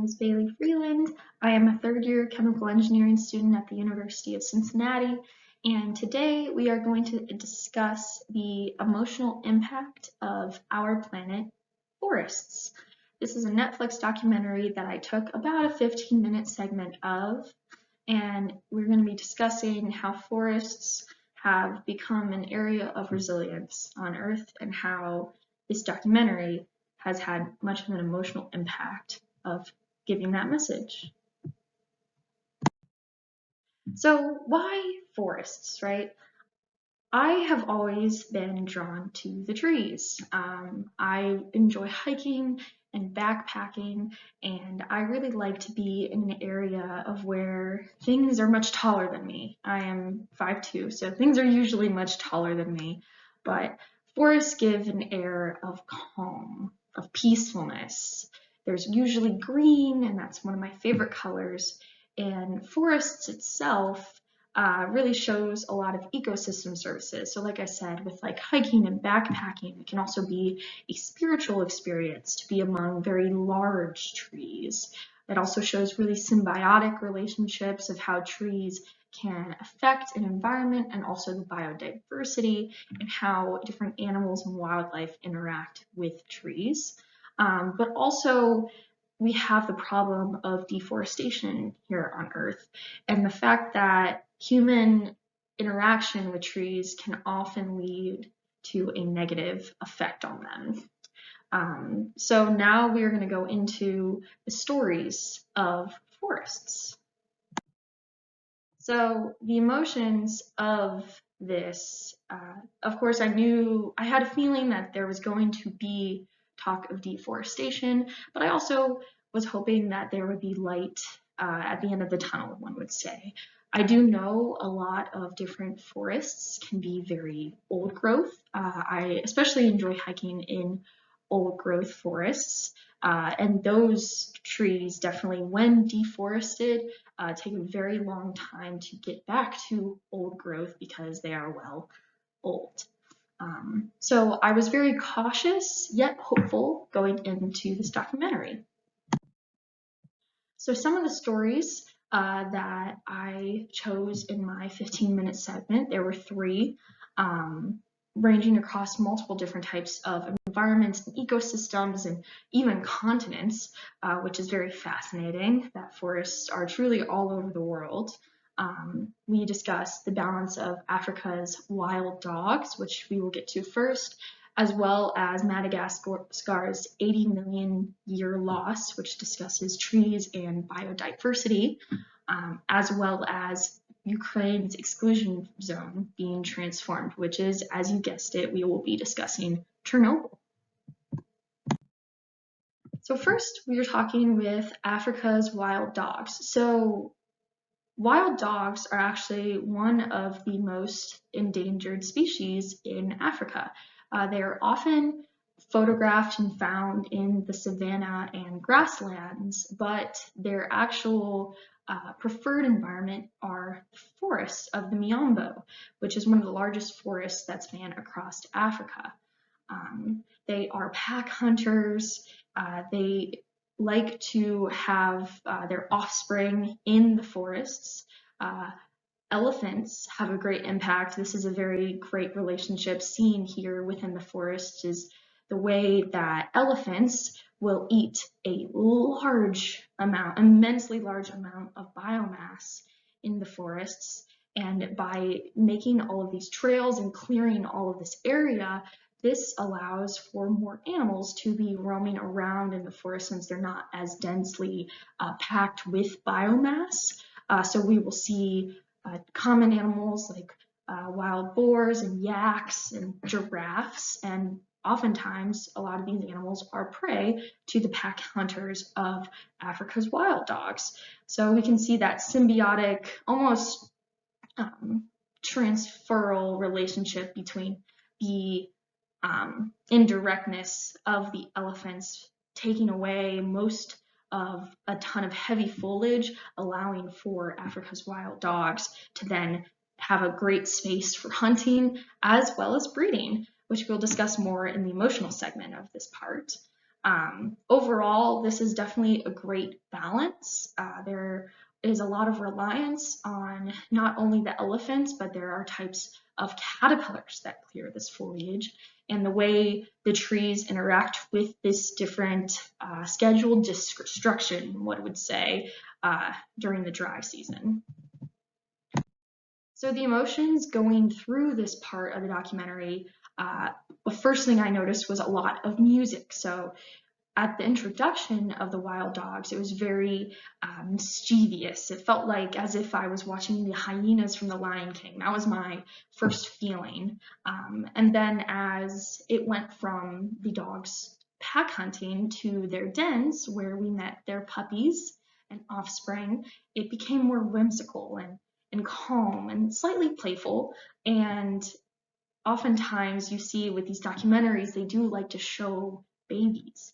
is Bailey Freeland. I am a third-year chemical engineering student at the University of Cincinnati, and today we are going to discuss the emotional impact of our planet, forests. This is a Netflix documentary that I took about a 15-minute segment of, and we're going to be discussing how forests have become an area of resilience on Earth and how this documentary has had much of an emotional impact of giving that message. So why forests, right? I have always been drawn to the trees. I enjoy hiking and backpacking, and I really like to be in an area of where things are much taller than me. I am 5'2", so things are usually much taller than me, but forests give an air of calm, of peacefulness. There's usually green, and that's one of my favorite colors, and forests itself really shows a lot of ecosystem services. So like I said, with like hiking and backpacking, it can also be a spiritual experience to be among very large trees. It also shows really symbiotic relationships of how trees can affect an environment and also the biodiversity and how different animals and wildlife interact with trees. But also we have the problem of deforestation here on Earth and the fact that human interaction with trees can often lead to a negative effect on them. So now we are going to go into the stories of forests. So the emotions of this, of course, I had a feeling that there was going to be talk of deforestation, but I also was hoping that there would be light at the end of the tunnel, one would say. I do know a lot of different forests can be very old growth. I especially enjoy hiking in old growth forests, and those trees definitely, when deforested, take a very long time to get back to old growth because they are well old. So I was very cautious yet hopeful going into this documentary. So some of the stories that I chose in my 15-minute segment, there were three, ranging across multiple different types of environments and ecosystems and even continents, which is very fascinating that forests are truly all over the world. We discussed the balance of Africa's wild dogs, which we will get to first, as well as Madagascar's 80 million year loss, which discusses trees and biodiversity, as well as Ukraine's exclusion zone being transformed, which is, as you guessed it, we will be discussing Chernobyl. So first, we are talking with Africa's wild dogs. So wild dogs are actually one of the most endangered species in Africa. They are often photographed and found in the savanna and grasslands, but their actual preferred environment are the forests of the Miombo, which is one of the largest forests that span across Africa. They are pack hunters. They like to have their offspring in the forests. Elephants have a great impact. This is a very great relationship seen here within the forest, is the way that elephants will eat a large amount, immensely large amount of biomass in the forests. And by making all of these trails and clearing all of this area, this allows for more animals to be roaming around in the forest since they're not as densely packed with biomass. So we will see common animals like wild boars and yaks and giraffes, and oftentimes a lot of these animals are prey to the pack hunters of Africa's wild dogs. So we can see that symbiotic, almost transferal relationship between the indirectness of the elephants taking away most of a ton of heavy foliage, allowing for Africa's wild dogs to then have a great space for hunting as well as breeding, which we'll discuss more in the emotional segment of this part. Overall, this is definitely a great balance. There is a lot of reliance on not only the elephants, but there are types of caterpillars that clear this foliage, and the way the trees interact with this different scheduled destruction, one would say, during the dry season. So the emotions going through this part of the documentary, the first thing I noticed was a lot of music. So at the introduction of the wild dogs, it was very mischievous. It felt like as if I was watching the hyenas from The Lion King. That was my first feeling. And then as it went from the dogs pack hunting to their dens, where we met their puppies and offspring, it became more whimsical and calm and slightly playful. And oftentimes you see with these documentaries, they do like to show babies,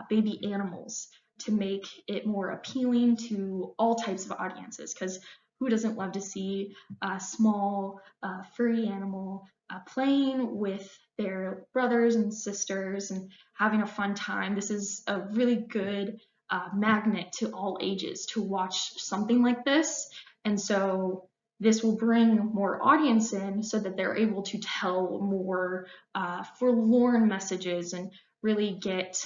baby animals, to make it more appealing to all types of audiences, because who doesn't love to see a small furry animal playing with their brothers and sisters and having a fun time? This is a really good magnet to all ages to watch something like this. And so this will bring more audience in so that they're able to tell more forlorn messages and really get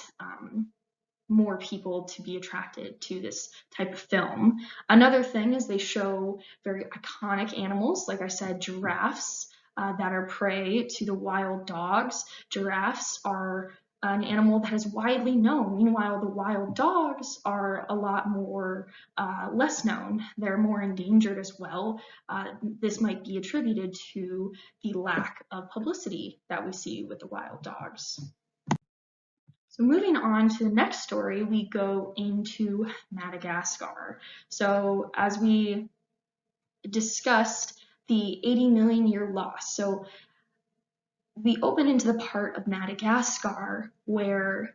more people to be attracted to this type of film. Another thing is they show very iconic animals, like I said, giraffes that are prey to the wild dogs. Giraffes are an animal that is widely known. Meanwhile, the wild dogs are a lot more less known. They're more endangered as well. This might be attributed to the lack of publicity that we see with the wild dogs. So moving on to the next story, we go into Madagascar. So as we discussed, the 80 million year loss. So we open into the part of Madagascar where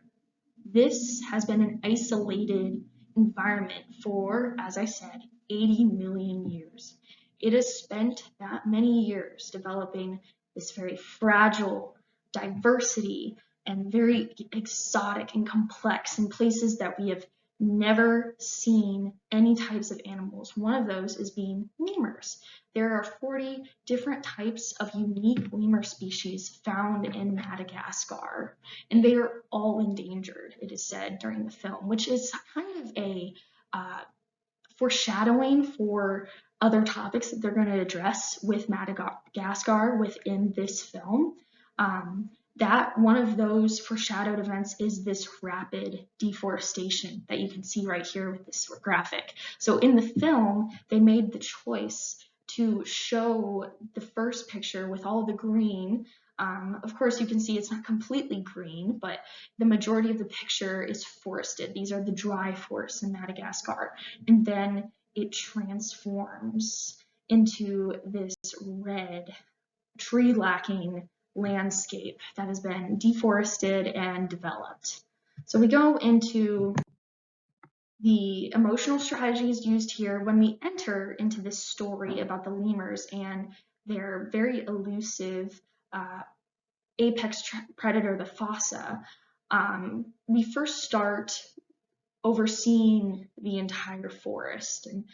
this has been an isolated environment for, as I said, 80 million years. It has spent that many years developing this very fragile diversity and very exotic and complex in places that we have never seen any types of animals. One of those is being lemurs. There are 40 different types of unique lemur species found in Madagascar, and they are all endangered, it is said during the film, which is kind of a foreshadowing for other topics that they're going to address with Madagascar within this film. That one of those foreshadowed events is this rapid deforestation that you can see right here with this graphic. So in the film, they made the choice to show the first picture with all the green. Of course, you can see it's not completely green, but the majority of the picture is forested. These are the dry forests in Madagascar. And then it transforms into this red, tree-lacking landscape that has been deforested and developed. So we go into the emotional strategies used here when we enter into this story about the lemurs and their very elusive apex predator, the fossa. We first start overseeing the entire forest, and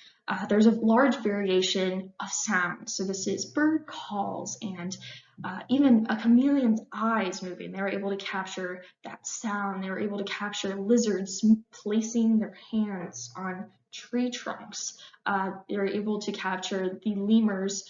there's a large variation of sounds. So this is bird calls and even a chameleon's eyes moving. They were able to capture that sound. They were able to capture lizards placing their hands on tree trunks. They were able to capture the lemur's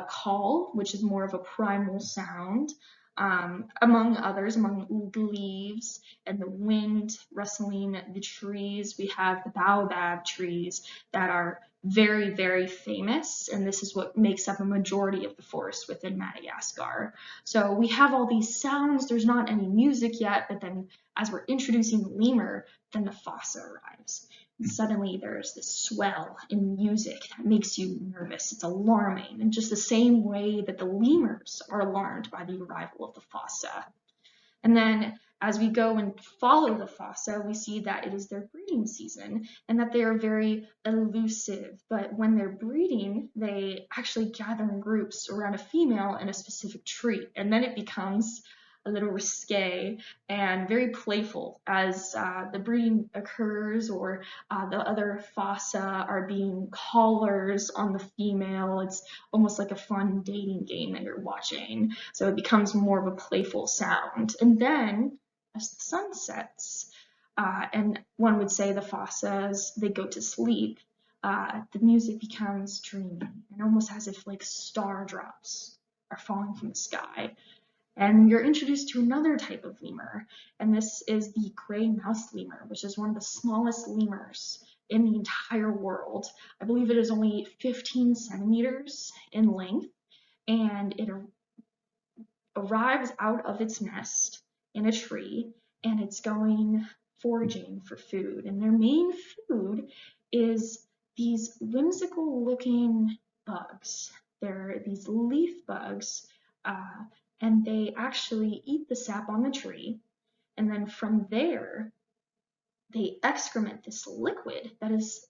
call, which is more of a primal sound. Among others, among the leaves and the wind rustling the trees, we have the baobab trees that are very, very famous, and this is what makes up a majority of the forest within Madagascar. So we have all these sounds. There's not any music yet, but then as we're introducing the lemur, then the fossa arrives. And suddenly there's this swell in music that makes you nervous. It's alarming, in just the same way that the lemurs are alarmed by the arrival of the fossa. And then as we go and follow the fossa, we see that it is their breeding season and that they are very elusive. But when they're breeding, they actually gather in groups around a female in a specific tree. And then it becomes a little risque and very playful as the breeding occurs, or the other fossa are being callers on the female. It's almost like a fun dating game that you're watching. So it becomes more of a playful sound. And then as the sun sets, and one would say the fossas, they go to sleep, the music becomes dreamy and almost as if like star drops are falling from the sky. And you're introduced to another type of lemur, and this is the gray mouse lemur, which is one of the smallest lemurs in the entire world. I believe it is only 15 centimeters in length, and it arrives out of its nest in a tree, and it's going foraging for food. And their main food is these whimsical looking bugs. They're these leaf bugs, and they actually eat the sap on the tree. And then from there, they excrement this liquid that is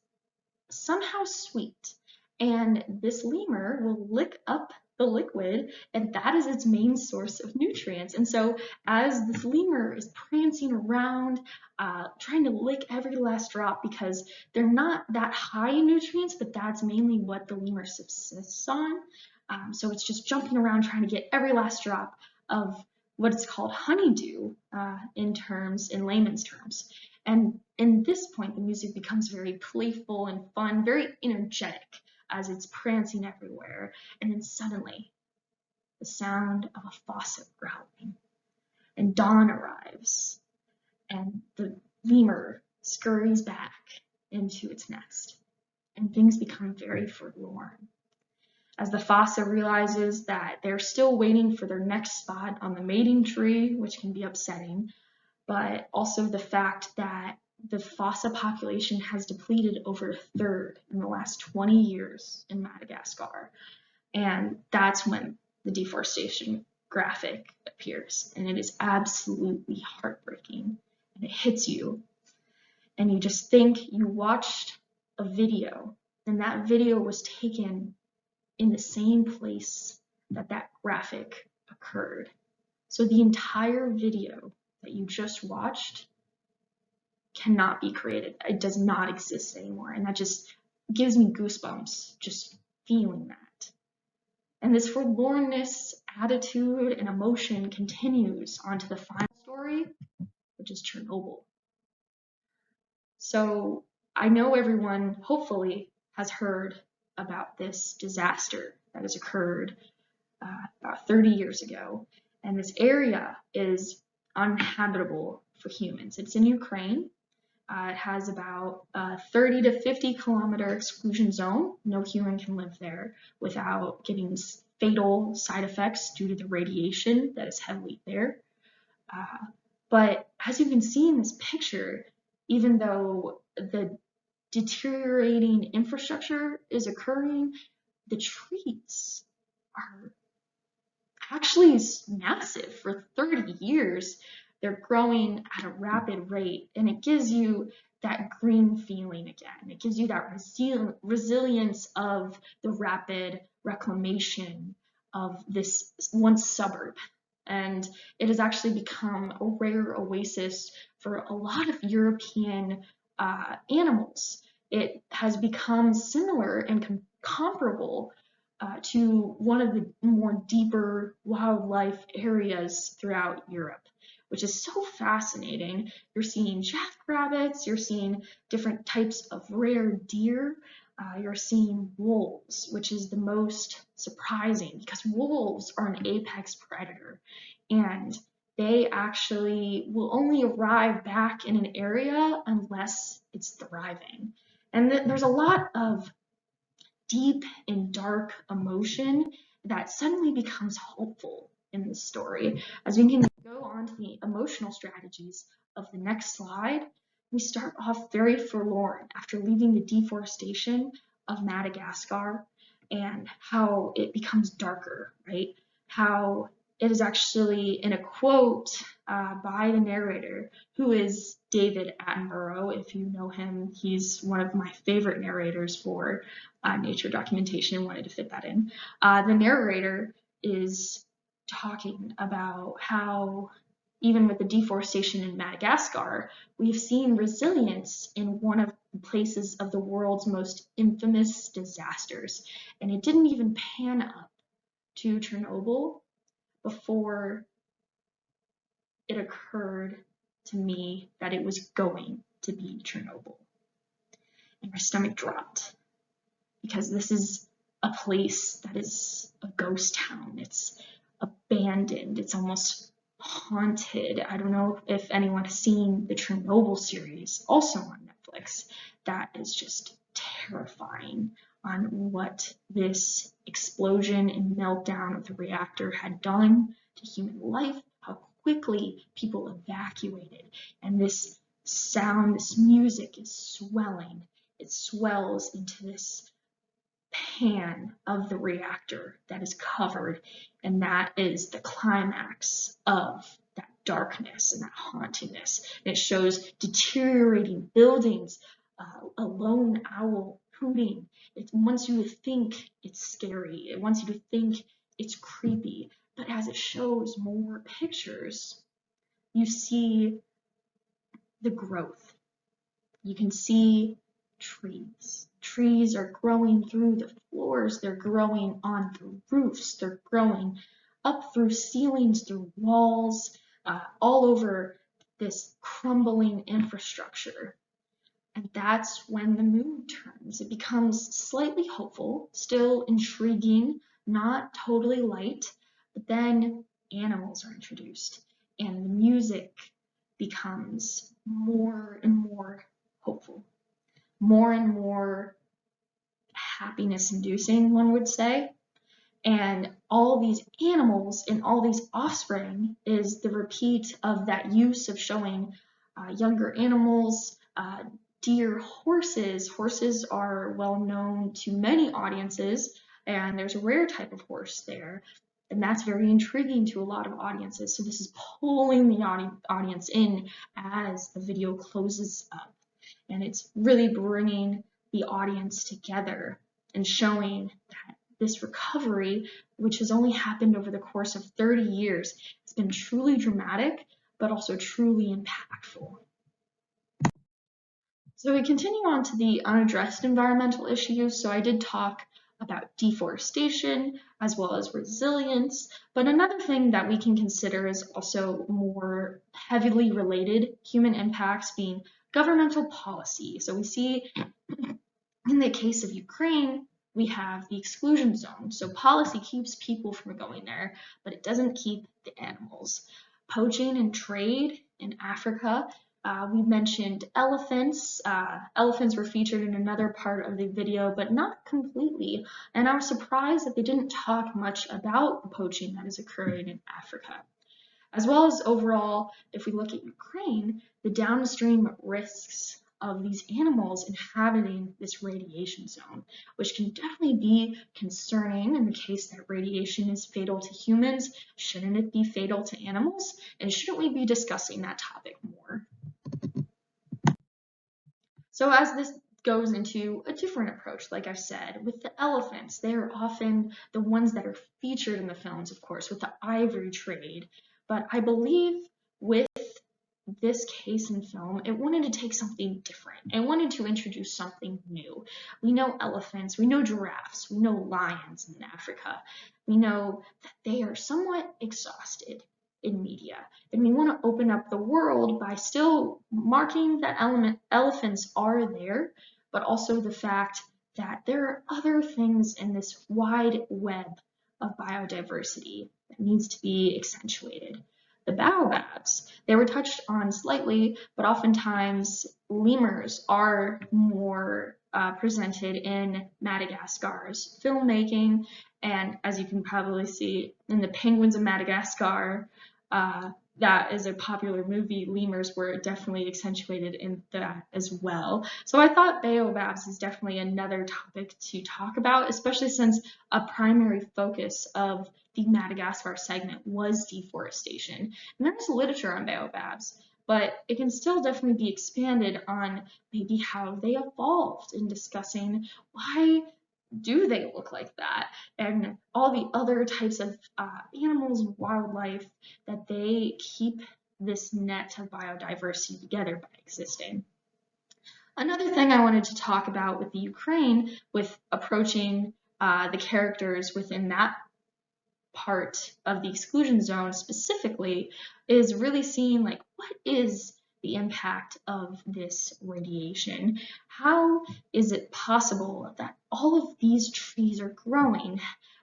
somehow sweet. And this lemur will lick up the liquid, and that is its main source of nutrients. And so as this lemur is prancing around, trying to lick every last drop, because they're not that high in nutrients, but that's mainly what the lemur subsists on. So it's just jumping around trying to get every last drop of what's called honeydew in layman's terms. And in this point, the music becomes very playful and fun, very energetic as it's prancing everywhere. And then suddenly, the sound of a faucet growling, and dawn arrives, and the lemur scurries back into its nest, and things become very forlorn. As the fossa realizes that they're still waiting for their next spot on the mating tree, which can be upsetting, but also the fact that the fossa population has depleted over a third in the last 20 years in Madagascar. And that's when the deforestation graphic appears. And it is absolutely heartbreaking. And it hits you. And you just think you watched a video, and that video was taken in the same place that that graphic occurred. So the entire video that you just watched cannot be created. It does not exist anymore. And that just gives me goosebumps just feeling that. And this forlornness, attitude, and emotion continues onto the final story, which is Chernobyl. So I know everyone hopefully has heard about this disaster that has occurred about 30 years ago. And this area is uninhabitable for humans. It's in Ukraine. It has about a 30 to 50 kilometer exclusion zone. No human can live there without getting fatal side effects due to the radiation that is heavily there. But as you can see in this picture, even though the deteriorating infrastructure is occurring, the trees are actually massive. For 30 years, they're growing at a rapid rate, and it gives you that green feeling again. It gives you that resilience of the rapid reclamation of this once suburb. And it has actually become a rare oasis for a lot of European animals. It has become similar and comparable to one of the more deeper wildlife areas throughout Europe, which is so fascinating. You're seeing jackrabbits, you're seeing different types of rare deer, you're seeing wolves, which is the most surprising because wolves are an apex predator, and they actually will only arrive back in an area unless it's thriving. And there's a lot of deep and dark emotion that suddenly becomes hopeful in this story. As we can go on to the emotional strategies of the next slide, we start off very forlorn after leaving the deforestation of Madagascar and how it becomes darker, right? How it is actually in a quote by the narrator, who is David Attenborough. If you know him, he's one of my favorite narrators for nature documentation and wanted to fit that in. The narrator is talking about how even with the deforestation in Madagascar, we've seen resilience in one of the places of the world's most infamous disasters. And it didn't even pan up to Chernobyl before it occurred to me that it was going to be Chernobyl. And my stomach dropped because this is a place that is a ghost town. It's abandoned. It's almost haunted. I don't know if anyone has seen the Chernobyl series, also on Netflix. That is just terrifying on what this explosion and meltdown of the reactor had done to human life, how quickly people evacuated. And this sound, this music is swelling. It swells into this pan of the reactor that is covered, and that is the climax of that darkness and that hauntingness. And it shows deteriorating buildings, a lone owl hooting. It wants you to think it's scary. It wants you to think it's creepy. But as it shows more pictures, you see the growth. You can see trees. Trees are growing through the floors. They're growing on the roofs. They're growing up through ceilings, through walls, all over this crumbling infrastructure. And that's when the mood turns. It becomes slightly hopeful, still intriguing, not totally light, but then animals are introduced and the music becomes more and more hopeful, more and more happiness inducing, one would say. And all these animals and all these offspring is the repeat of that use of showing younger animals, deer, horses. Horses are well known to many audiences, and there's a rare type of horse there. And that's very intriguing to a lot of audiences. So this is pulling the audience in as the video closes up. And it's really bringing the audience together and showing that this recovery, which has only happened over the course of 30 years, has been truly dramatic, but also truly impactful. So we continue on to the unaddressed environmental issues. So I did talk about deforestation as well as resilience, but another thing that we can consider is also more heavily related human impacts being governmental policy. So we see in the case of Ukraine, we have the exclusion zone. So policy keeps people from going there, but it doesn't keep the animals. Poaching and trade in Africa. We mentioned elephants. Elephants were featured in another part of the video, but not completely. And I was surprised that they didn't talk much about the poaching that is occurring in Africa. As well as overall, if we look at Ukraine, the downstream risks of these animals inhabiting this radiation zone, which can definitely be concerning in the case that radiation is fatal to humans. Shouldn't it be fatal to animals? And shouldn't we be discussing that topic more? So as this goes into a different approach, like I said, with the elephants, they're often the ones that are featured in the films, of course, with the ivory trade. But I believe with this case in film, it wanted to take something different. It wanted to introduce something new. We know elephants, we know giraffes, we know lions in Africa. We know that they are somewhat exhausted in media. And we want to open up the world by still marking that elephants are there, but also the fact that there are other things in this wide web of biodiversity that needs to be accentuated. The baobabs, they were touched on slightly, but oftentimes lemurs are more presented in Madagascar's filmmaking. And as you can probably see in the Penguins of Madagascar, that is a popular movie. Lemurs were definitely accentuated in that as well. So I thought baobabs is definitely another topic to talk about, especially since a primary focus of the Madagascar segment was deforestation. And there's literature on baobabs, but it can still definitely be expanded on maybe how they evolved in discussing why do they look like that? And all the other types of animals and wildlife that they keep this net of biodiversity together by existing. Another thing I wanted to talk about with the Ukraine, with approaching the characters within that part of the exclusion zone specifically, is really seeing like what is the impact of this radiation? How is it possible that all of these trees are growing?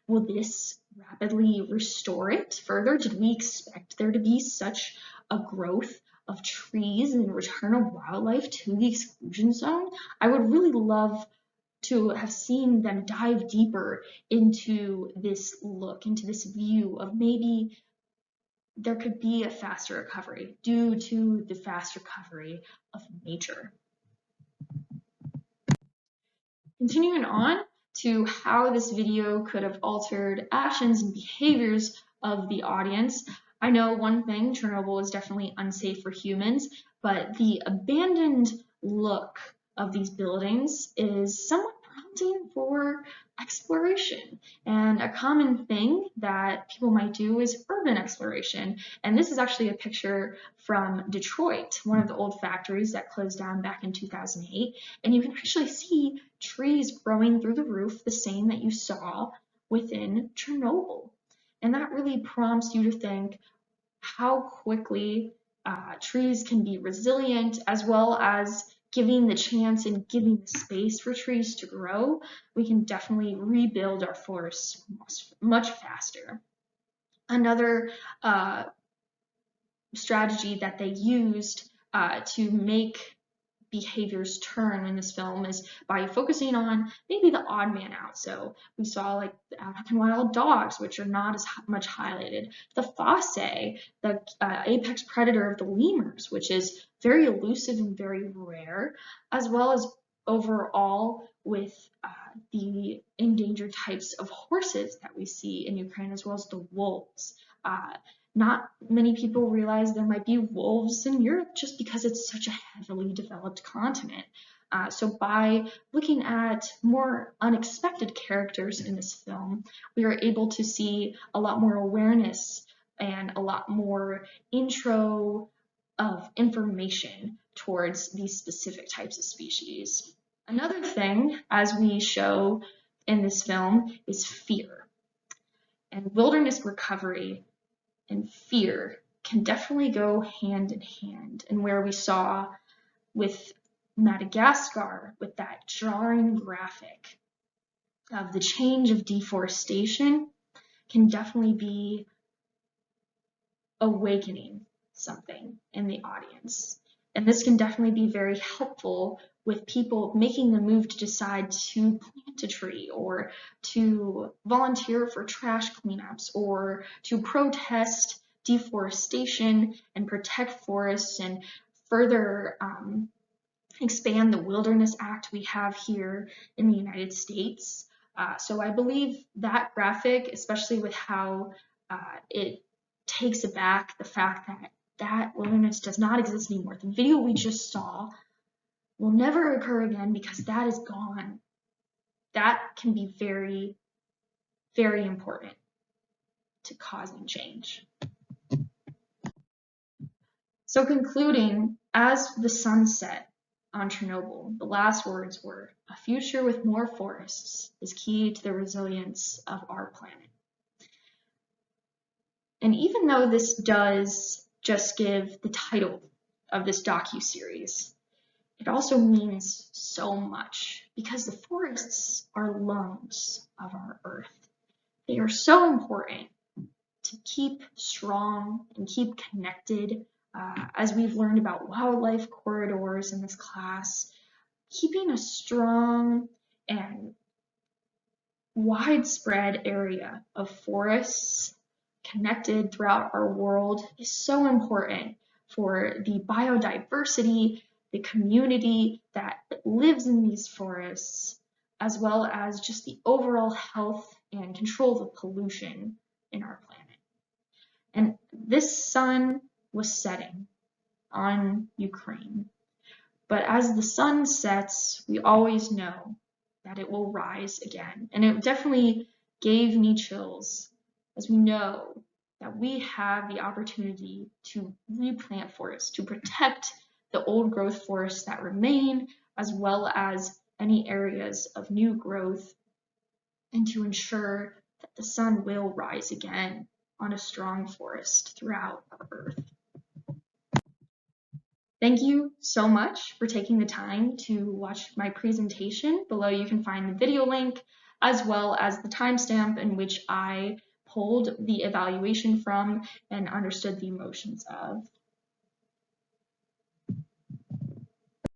Will this rapidly restore it further? Did we expect there to be such a growth of trees and return of wildlife to the exclusion zone? I would really love to have seen them dive deeper into this look, into this view of maybe there could be a faster recovery due to the fast recovery of nature. Continuing on to how this video could have altered actions and behaviors of the audience. I know one thing, Chernobyl is definitely unsafe for humans, but the abandoned look of these buildings is somewhat prompting for exploration. And a common thing that people might do is urban exploration. And this is actually a picture from Detroit, one of the old factories that closed down back in 2008. And you can actually see trees growing through the roof, the same that you saw within Chernobyl. And that really prompts you to think how quickly trees can be resilient, as well as giving the chance and giving the space for trees to grow. We can definitely rebuild our forests much faster. Another strategy that they used to make behaviors turn in this film is by focusing on maybe the odd man out. So we saw like the African wild dogs, which are not as much highlighted. The fosse, the apex predator of the lemurs, which is very elusive and very rare, as well as overall with the endangered types of horses that we see in Ukraine, as well as the wolves. Not many people realize there might be wolves in Europe just because it's such a heavily developed continent. So by looking at more unexpected characters in this film, we are able to see a lot more awareness and a lot more intro of information towards these specific types of species. Another thing, as we show in this film, is fear. And wilderness recovery and fear can definitely go hand in hand. And where we saw with Madagascar, with that jarring graphic of the change of deforestation, can definitely be awakening something in the audience. And this can definitely be very helpful with people making the move to decide to plant a tree or to volunteer for trash cleanups or to protest deforestation and protect forests and further expand the Wilderness Act we have here in the United States. So I believe that graphic, especially with how it takes aback the fact that that wilderness does not exist anymore. The video we just saw will never occur again because that is gone. That can be very, very important to causing change. So concluding, as the sun set on Chernobyl, the last words were, "A future with more forests is key to the resilience of our planet." And even though this does just give the title of this docu-series, it also means so much because the forests are lungs of our Earth. They are so important to keep strong and keep connected. As we've learned about wildlife corridors in this class, keeping a strong and widespread area of forests connected throughout our world is so important for the biodiversity, the community that lives in these forests, as well as just the overall health and control of pollution in our planet. And this sun was setting on Ukraine. But as the sun sets, we always know that it will rise again. And it definitely gave me chills, as we know that we have the opportunity to replant forests, to protect the old growth forests that remain, as well as any areas of new growth, and to ensure that the sun will rise again on a strong forest throughout our Earth. Thank you so much for taking the time to watch my presentation. Below you can find the video link as well as the timestamp in which I pulled the evaluation from and understood the emotions of.